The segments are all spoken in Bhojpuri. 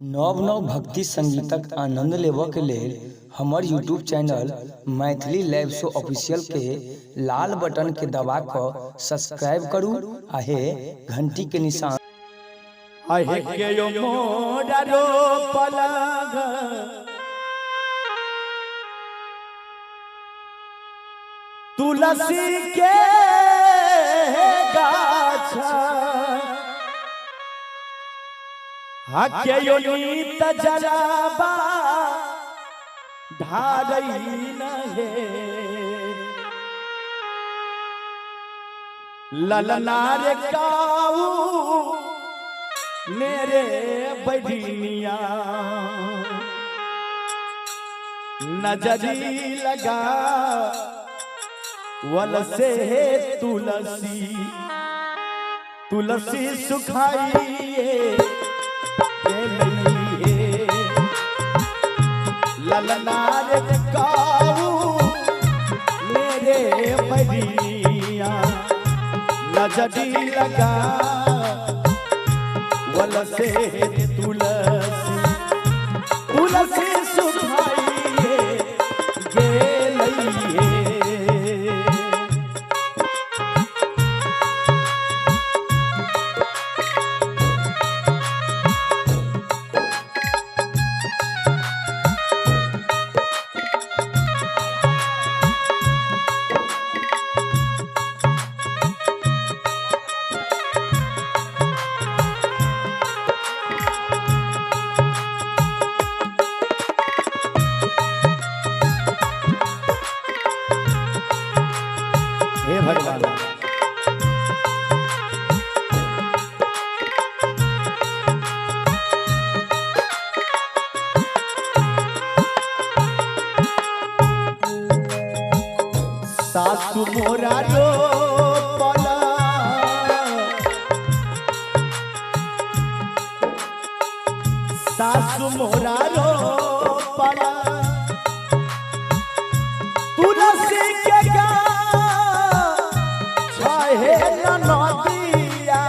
नव नव भक्ति संगीतक आनंद लेबऽ के लेल हमर यूट्यूब चैनल मैथिली लाइव शो ऑफिशियल के लाल बटन के दबा कऽ सब्सक्राइब करू आ हे घंटी के निशान आहे के यो मोरा रोपलग तुलसी के गाछ हके यो नीत जलाबा धारई नहे ललना रे काऊ मेरे बड़िया नजरी लगा वल से तुलसी तुलसी सुखाइए ललना रे काऊ मेरे बड़िया नजरी लगा वल से तुलसी तुलसी सुखाइए गेलइए हे भगवान सासु मोरा रोपला सासु मोरा रोपला तुलसी के हे नदिया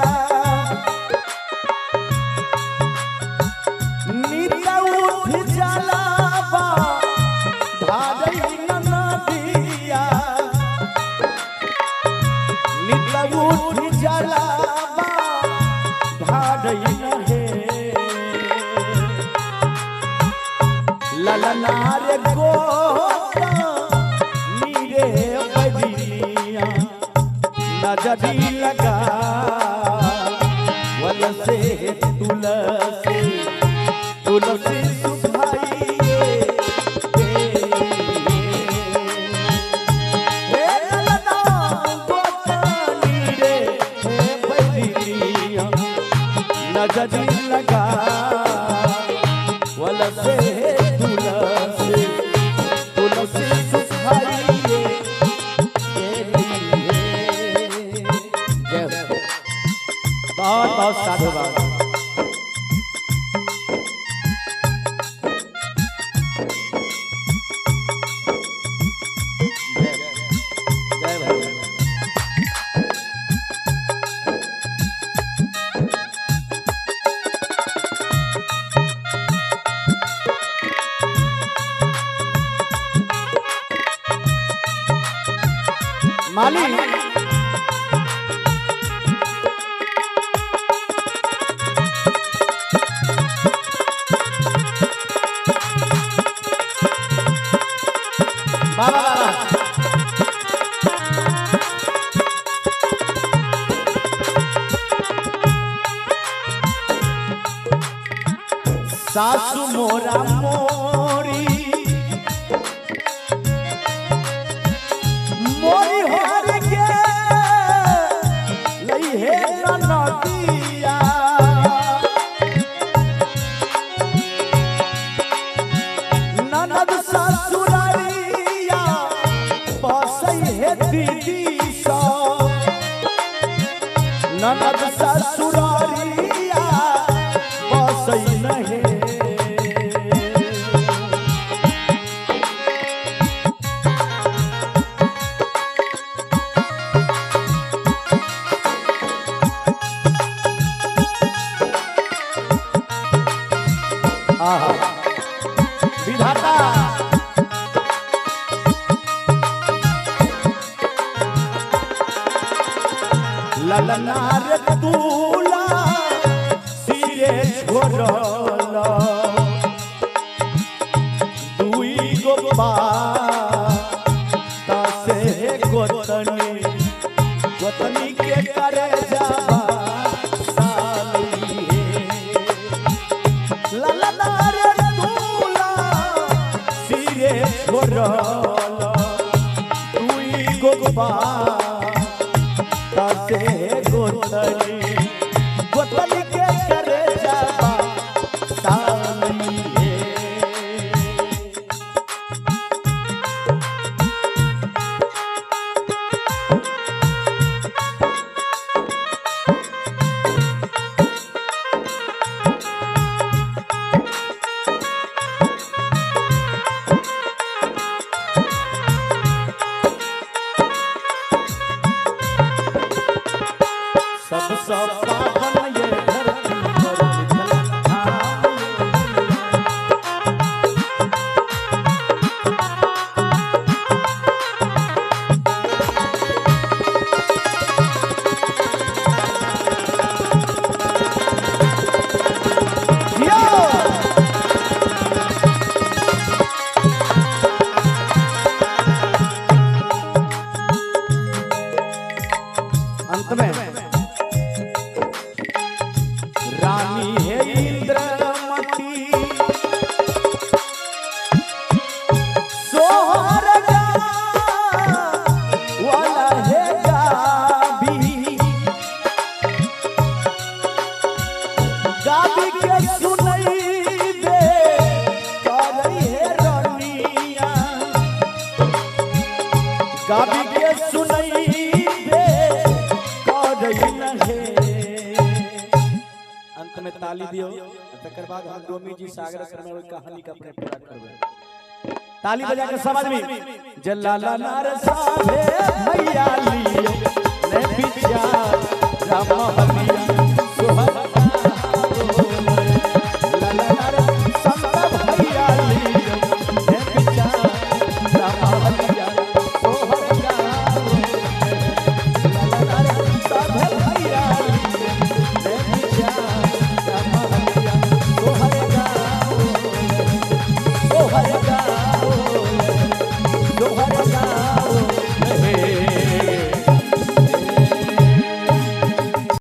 नीता उठ जलाबा धारई नदिया नीता उठ जलाबा धारई नहे ललना रे गोता नीरे बड़िया नजरी लगा वल से तुलसी तुलसी सुखाइए हे ललना गोतानी रे हे बड़िया नजरी लगा वल से तुलसी तुलसी सुखाइए बहुत बहुत साधुवाद। जय भगवान। माली सासु मोरा मोरी मोरी हर के लई हे नदिया ननद ससुरारिया बसई हे दीदी सा ननद ससुरारिया बसई नहे आहा विधाता ललनार तूला सिरे छोड़ला दुई गो तासे गोतनी के करे जाबा साली ललनार तूला सिरे छोड़ला दुई गो तासे गोतनी के करे जाबा साली सब पावन ये धरती पर निकला अंत में रानी है इंद्रमती सोहर वाला है गाबी गाबी के सुनई दे करई है रानिया गाबी के सुनई दे करई है। अंत में ताली दियो तकर बाद हम डोमी जी सागर शर्मा की कहानी का अपने पूरा करबे ताली बजा के समझ में जलाला नार साहे भैया लिए ने बिटिया राम हलिया